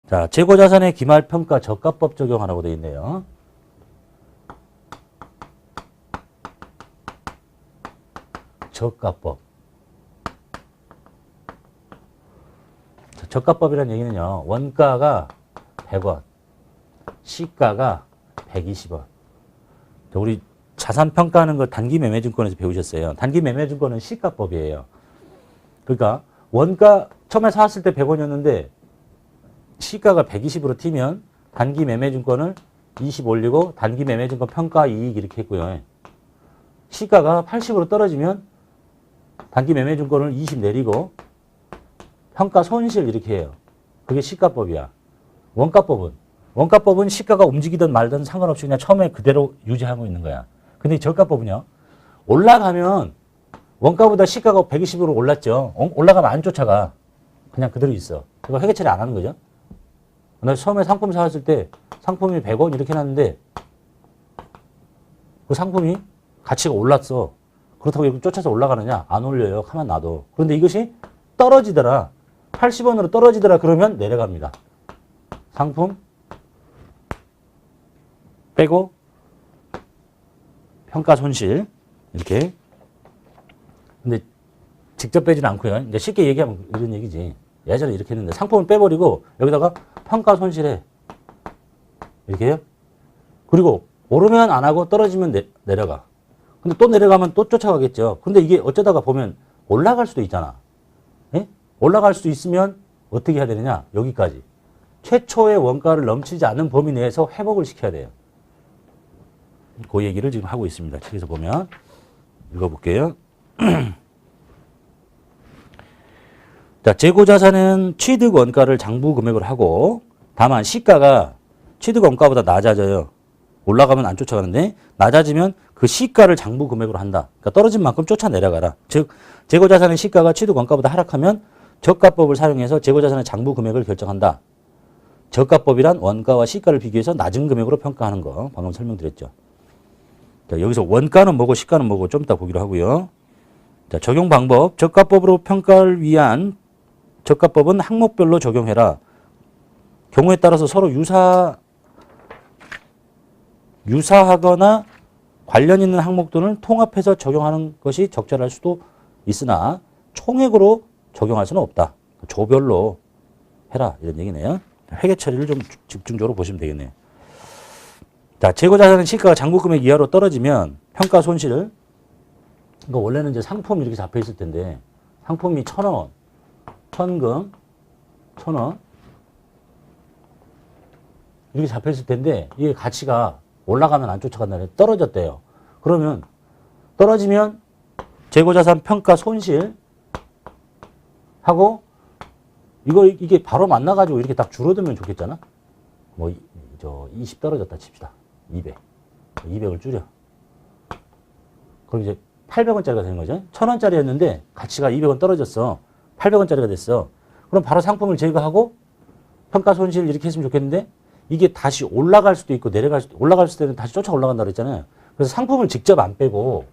자, 재고자산의 기말평가 저가법 적용하라고 되어 있네요. 저가법. 자, 저가법이라는 얘기는요. 원가가 100원, 시가가 120원. 자, 우리 자산 평가하는 거 단기매매증권에서 배우셨어요. 단기매매증권은 시가법이에요. 그러니까 원가 처음에 사왔을 때 100원이었는데 시가가 120으로 튀면 단기매매증권을 20 올리고 단기매매증권 평가 이익 이렇게 했고요. 시가가 80으로 떨어지면 단기매매증권을 20 내리고 평가 손실 이렇게 해요. 그게 시가법이야. 원가법은 시가가 움직이든 말든 상관없이 그냥 처음에 그대로 유지하고 있는 거야. 근데 저가법은요. 올라가면 원가보다 시가가 120으로 올랐죠. 올라가면 안 쫓아가. 그냥 그대로 있어. 그거 회계 처리 안 하는 거죠. 나 처음에 상품 사왔을 때 상품이 100원 이렇게 해놨는데 그 상품이 가치가 올랐어. 그렇다고 이거 쫓아서 올라가느냐? 안 올려요. 가만 놔둬. 그런데 이것이 떨어지더라. 80원으로 떨어지더라. 그러면 내려갑니다. 상품 빼고 평가 손실 이렇게. 근데 직접 빼지는 않고요. 이제 쉽게 얘기하면 이런 얘기지. 예전에 이렇게 했는데 상품을 빼버리고 여기다가 평가 손실해. 이렇게 해요. 그리고 오르면 안 하고 떨어지면 내려가. 근데 또 내려가면 또 쫓아가겠죠. 근데 이게 어쩌다가 보면 올라갈 수도 있잖아. 예? 올라갈 수 있으면 어떻게 해야 되느냐? 여기까지. 최초의 원가를 넘치지 않는 범위 내에서 회복을 시켜야 돼요. 그 얘기를 지금 하고 있습니다. 책에서 보면. 읽어볼게요. 자, 재고자산은 취득 원가를 장부 금액으로 하고 다만 시가가 취득 원가보다 낮아져요. 올라가면 안 쫓아가는데 낮아지면 그 시가를 장부 금액으로 한다. 그러니까 떨어진 만큼 쫓아 내려가라. 즉 재고자산의 시가가 취득 원가보다 하락하면 저가법을 사용해서 재고자산의 장부 금액을 결정한다. 저가법이란 원가와 시가를 비교해서 낮은 금액으로 평가하는 거 방금 설명드렸죠. 자, 여기서 원가는 뭐고 시가는 뭐고 좀 이따 보기로 하고요. 자, 적용 방법. 저가법으로 평가를 위한 저가법은 항목별로 적용해라. 경우에 따라서 서로 유사하거나 관련 있는 항목들을 통합해서 적용하는 것이 적절할 수도 있으나 총액으로 적용할 수는 없다. 조별로 해라 이런 얘기네요. 회계 처리를 좀 집중적으로 보시면 되겠네요. 자, 재고자산의 시가가 장부금액 이하로 떨어지면 평가 손실을, 그러니까 원래는 이제 상품이 이렇게 잡혀 있을 텐데 상품이 1,000원, 현금 1,000원 이렇게 잡혀 있을 텐데 이게 가치가 올라가면 안 쫓아간다. 떨어졌대요. 그러면 떨어지면 재고자산 평가 손실 하고 이게 바로 만나가지고 이렇게 딱 줄어들면 좋겠잖아. 뭐 20 떨어졌다 칩시다. 200을 줄여. 그럼 이제 800원짜리가 되는 거죠. 1,000원짜리였는데 가치가 200원 떨어졌어. 800원짜리가 됐어. 그럼 바로 상품을 제거하고 평가 손실 이렇게 했으면 좋겠는데 이게 다시 올라갈 수도 있고 올라갈 때는 다시 쫓아 올라간다 그랬잖아요. 그래서 상품을 직접 안 빼고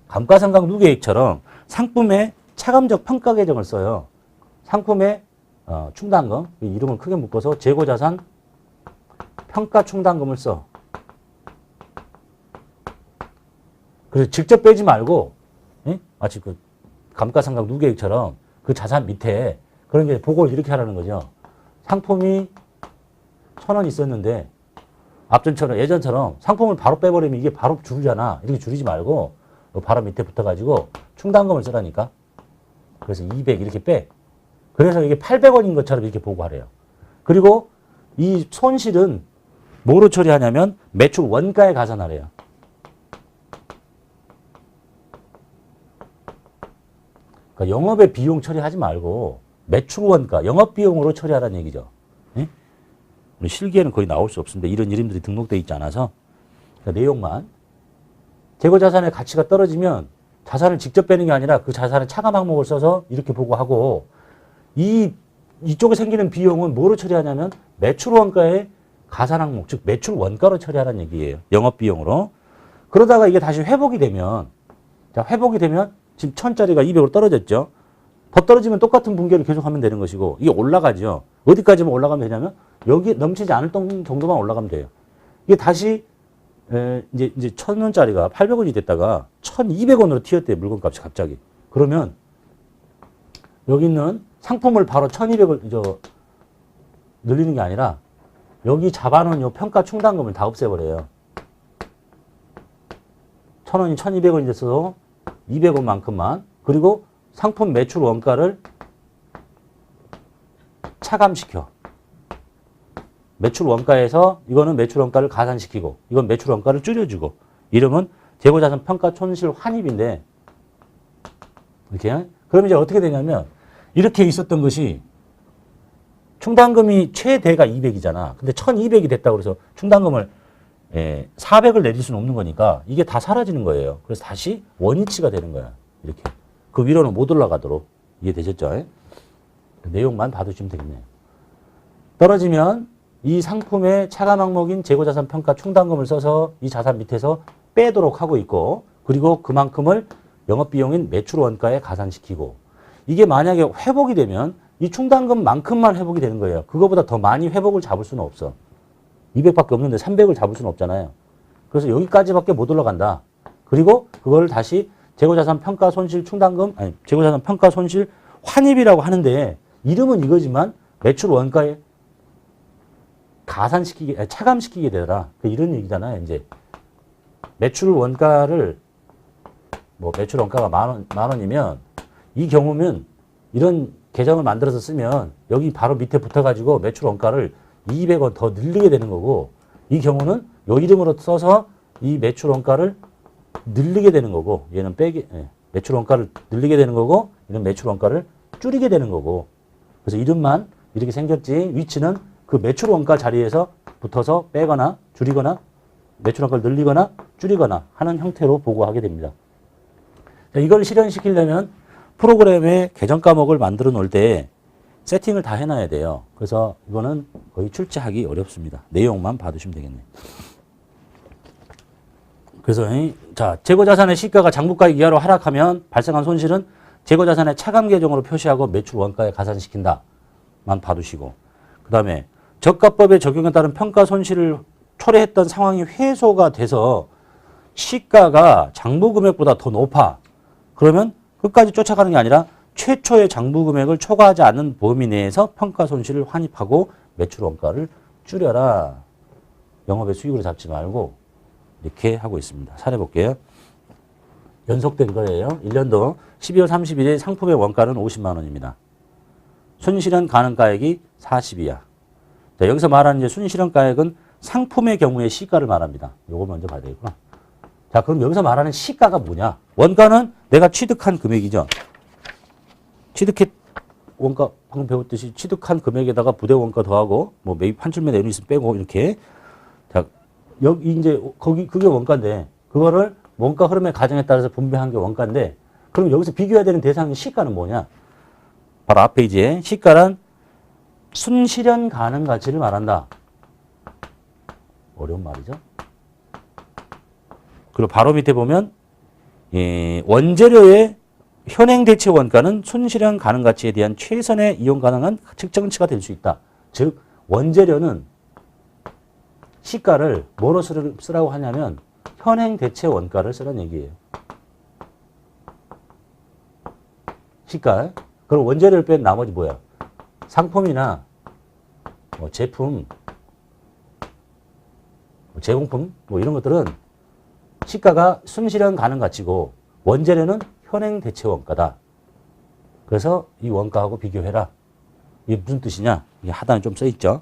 감가상각 누계액처럼 상품의 차감적 평가 계정을 써요. 상품의 충당금, 이름을 크게 묶어서 재고자산 평가 충당금을 써. 그래서 직접 빼지 말고, 예? 마치 그 감가상각 누계액처럼 그 자산 밑에 그런 게 보고 이렇게 하라는 거죠. 상품이 1,000원 있었는데 앞전처럼 예전처럼 상품을 바로 빼버리면 이게 바로 줄잖아. 이렇게 줄이지 말고 바로 밑에 붙어가지고 충당금을 쓰라니까. 그래서 200 이렇게 빼. 그래서 이게 800원인 것처럼 이렇게 보고 하래요. 그리고 이 손실은 뭐로 처리하냐면 매출 원가에 가산하래요. 그러니까 영업의 비용 처리하지 말고 매출 원가, 영업 비용으로 처리하라는 얘기죠. 예? 우리 실기에는 거의 나올 수 없습니다. 이런 이름들이 등록되어 있지 않아서. 그러니까 내용만. 재고자산의 가치가 떨어지면 자산을 직접 빼는 게 아니라 그 자산의 차감 항목을 써서 이렇게 보고 하고 이쪽에 생기는 비용은 뭐로 처리하냐면 매출 원가의 가산 항목, 즉 매출 원가로 처리하라는 얘기예요. 영업 비용으로. 그러다가 이게 다시 회복이 되면, 자, 회복이 되면 지금 1,000짜리가 200으로 떨어졌죠. 더 떨어지면 똑같은 붕괴를 계속하면 되는 것이고 이게 올라가죠. 어디까지만 올라가면 되냐면 여기 넘치지 않을 정도만 올라가면 돼요. 이게 다시 이제 1,000원짜리가 800원이 됐다가 1,200원으로 튀었대요. 물건값이 갑자기. 그러면 여기 있는 상품을 바로 1,200원 늘리는 게 아니라 여기 잡아놓은 요 평가 충당금을 다 없애버려요. 1,000원이 1,200원이 됐어도 200원만큼만. 그리고 상품 매출 원가를 차감시켜. 매출 원가에서 이거는 매출 원가를 가산시키고 이건 매출 원가를 줄여주고 이러면 재고자산 평가 손실 환입인데 이렇게 그럼 이제 어떻게 되냐면 이렇게 있었던 것이 충당금이 최대가 200이잖아. 근데 1,200이 됐다고 그래서 충당금을 400을 내릴 수는 없는 거니까 이게 다 사라지는 거예요. 그래서 다시 원위치가 되는 거야. 이렇게. 그 위로는 못 올라가도록. 이해되셨죠? 내용만 봐두시면 되겠네요. 떨어지면 이 상품의 차감 항목인 재고자산 평가 충당금을 써서 이 자산 밑에서 빼도록 하고 있고 그리고 그만큼을 영업비용인 매출 원가에 가산시키고 이게 만약에 회복이 되면 이 충당금만큼만 회복이 되는 거예요. 그거보다 더 많이 회복을 잡을 수는 없어. 200밖에 없는데 300을 잡을 수는 없잖아요. 그래서 여기까지밖에 못 올라간다. 그리고 그걸 다시 재고자산 평가 손실 충당금, 아니, 재고자산 평가 손실 환입이라고 하는데 이름은 이거지만 매출 원가에 차감시키게 되더라. 이런 얘기잖아요. 이제 매출 원가를 매출 원가가 만 원이면 이 경우면 이런 계정을 만들어서 쓰면 여기 바로 밑에 붙어가지고 매출 원가를 200원 더 늘리게 되는 거고 이 경우는 요 이름으로 써서 이 매출 원가를 늘리게 되는 거고 얘는 매출 원가를 늘리게 되는 거고 이런 매출 원가를 줄이게 되는 거고 그래서 이름만 이렇게 생겼지 위치는 그 매출 원가 자리에서 붙어서 빼거나 줄이거나 매출 원가를 늘리거나 줄이거나 하는 형태로 보고하게 됩니다. 이걸 실현시키려면 프로그램의 계정 과목을 만들어 놓을 때 세팅을 다 해놔야 돼요. 그래서 이거는 거의 출제하기 어렵습니다. 내용만 봐두시면 되겠네요. 그래서 자 재고자산의 시가가 장부가액 이하로 하락하면 발생한 손실은 재고자산의 차감 계정으로 표시하고 매출 원가에 가산시킨다만 봐두시고 그 다음에 저가법의 적용에 따른 평가 손실을 초래했던 상황이 회소가 돼서 시가가 장부금액보다 더 높아. 그러면 끝까지 쫓아가는 게 아니라 최초의 장부금액을 초과하지 않는 범위 내에서 평가 손실을 환입하고 매출 원가를 줄여라. 영업의 수익으로 잡지 말고 이렇게 하고 있습니다. 사례 볼게요. 연속된 거예요. 1년도 12월 30일에 상품의 원가는 50만 원입니다. 순실현 가능가액이 40이야. 자, 여기서 말하는 이제 순실현 가액은 상품의 경우에 시가를 말합니다. 요거 먼저 봐야 되겠구나. 자, 그럼 여기서 말하는 시가가 뭐냐? 원가는 내가 취득한 금액이죠. 취득해 원가 방금 배웠듯이 취득한 금액에다가 부대 원가 더하고 매입 환출매 내용이 있으면 빼고 이렇게 자 여기 이제 그게 원가인데 그거를 원가 흐름의 가정에 따라서 분배한 게 원가인데 그럼 여기서 비교해야 되는 대상이 시가는 뭐냐? 바로 앞 페이지에 시가란 순실현 가능 가치를 말한다. 어려운 말이죠. 그리고 바로 밑에 보면 원재료의 현행 대체 원가는 순실현 가능 가치에 대한 최선의 이용 가능한 측정치가 될 수 있다. 즉 원재료는 시가를 뭐로 쓰라고 하냐면 현행 대체 원가를 쓰라는 얘기예요. 시가. 그럼 원재료를 뺀 나머지 뭐야? 상품이나 제품, 제공품 이런 것들은 시가가 순실현 가능 가치고 원재료는 현행 대체 원가다. 그래서 이 원가하고 비교해라. 이게 무슨 뜻이냐? 이게 하단에 좀 써 있죠.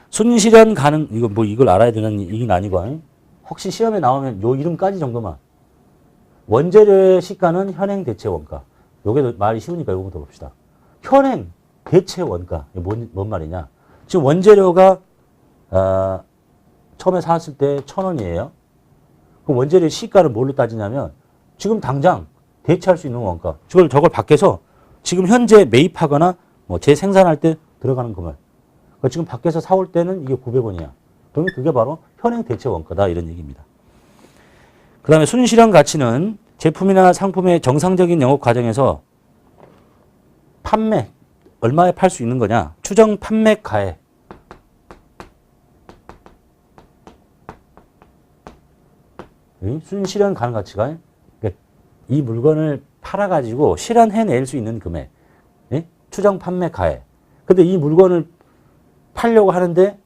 순실현 가능 이걸 알아야 되는 얘기는 아니고 혹시 시험에 나오면 요 이름까지 정도만. 원재료의 시가는 현행 대체 원가. 요게 말이 쉬우니까 요거부터 봅시다. 현행 대체 원가. 뭔 말이냐? 지금 원재료가 처음에 사왔을 때 1,000원이에요. 그럼 원재료의 시가를 뭘로 따지냐면 지금 당장 대체할 수 있는 원가. 저걸 밖에서 지금 현재 매입하거나 재생산할 때 들어가는 금액. 지금 밖에서 사올 때는 이게 900원이야. 그러면 그게 바로 현행 대체 원가다 이런 얘기입니다. 그 다음에 순실현 가치는 제품이나 상품의 정상적인 영업 과정에서 판매 얼마에 팔 수 있는 거냐? 추정 판매가액. 순실현 가능 가치가 그러니까 이 물건을 팔아가지고 실현해낼 수 있는 금액. 예? 추정 판매가액. 근데 이 물건을 팔려고 하는데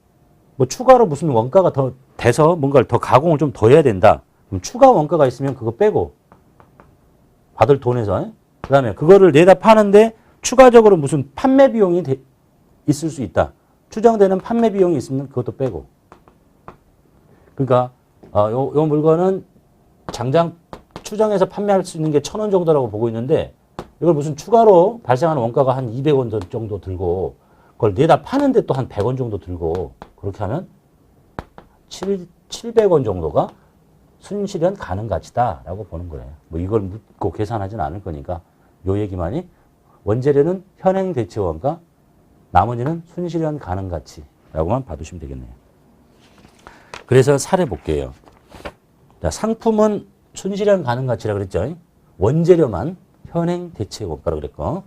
뭐 추가로 무슨 원가가 더 돼서 뭔가를 더 가공을 좀 더 해야 된다. 그럼 추가 원가가 있으면 그거 빼고 받을 돈에서 그 다음에 그거를 내다 파는데 추가적으로 무슨 판매 비용이 있을 수 있다. 추정되는 판매 비용이 있으면 그것도 빼고. 그러니까 요 물건은 장장 추정해서 판매할 수 있는 게 1,000원 정도라고 보고 있는데 이걸 무슨 추가로 발생하는 원가가 한 200원 정도 들고 그걸 내다 파는데 또 한 100원 정도 들고 그렇게 하면 700원 정도가 순실현 가능 가치다라고 보는 거예요. 뭐 이걸 묻고 계산하지는 않을 거니까 요 얘기만이 원재료는 현행 대체 원가, 나머지는 순실현 가능 가치라고만 봐두시면 되겠네요. 그래서 사례 볼게요. 자, 상품은 순실현 가능 가치라 그랬죠. 원재료만 현행 대체 원가라고 그랬고.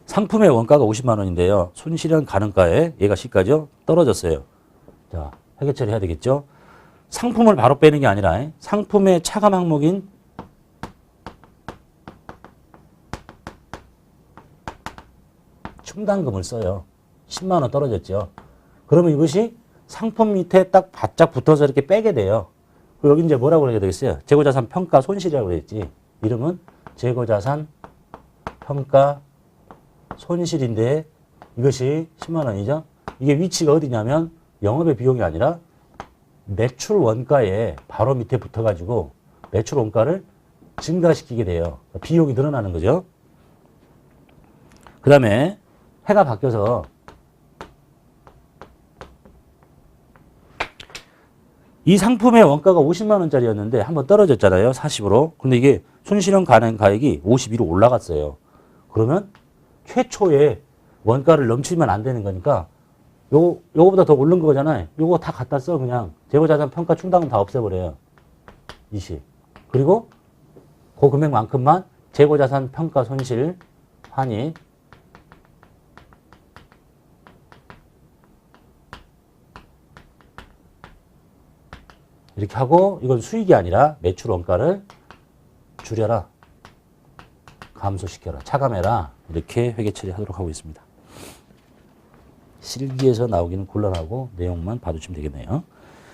상품의 원가가 50만 원인데요. 순실현 가능가에 얘가 시가죠. 떨어졌어요. 자, 회계 처리해야 되겠죠. 상품을 바로 빼는 게 아니라 상품의 차감 항목인 충당금을 써요. 10만 원 떨어졌죠. 그러면 이것이 상품 밑에 딱 바짝 붙어서 이렇게 빼게 돼요. 그리고 여기 이제 뭐라고 그래야 되겠어요? 재고자산 평가 손실이라고 그랬지. 이름은 재고자산 평가 손실인데 이것이 10만 원이죠. 이게 위치가 어디냐면 영업의 비용이 아니라 매출 원가에 바로 밑에 붙어가지고 매출 원가를 증가시키게 돼요. 비용이 늘어나는 거죠. 그 다음에 해가 바뀌어서 이 상품의 원가가 50만 원짜리였는데 한번 떨어졌잖아요. 40으로. 근데 이게 순실현 가능 가액이 52로 올라갔어요. 그러면 최초에 원가를 넘치면 안 되는 거니까 요거보다 더 오른 거잖아요. 요거 다 갖다 써 그냥. 재고자산 평가 충당금 다 없애버려요. 20. 그리고 그 금액만큼만 재고자산 평가 손실 환입 이렇게 하고 이건 수익이 아니라 매출 원가를 줄여라. 감소시켜라. 차감해라. 이렇게 회계 처리하도록 하고 있습니다. 실기에서 나오기는 곤란하고 내용만 봐두시면 되겠네요.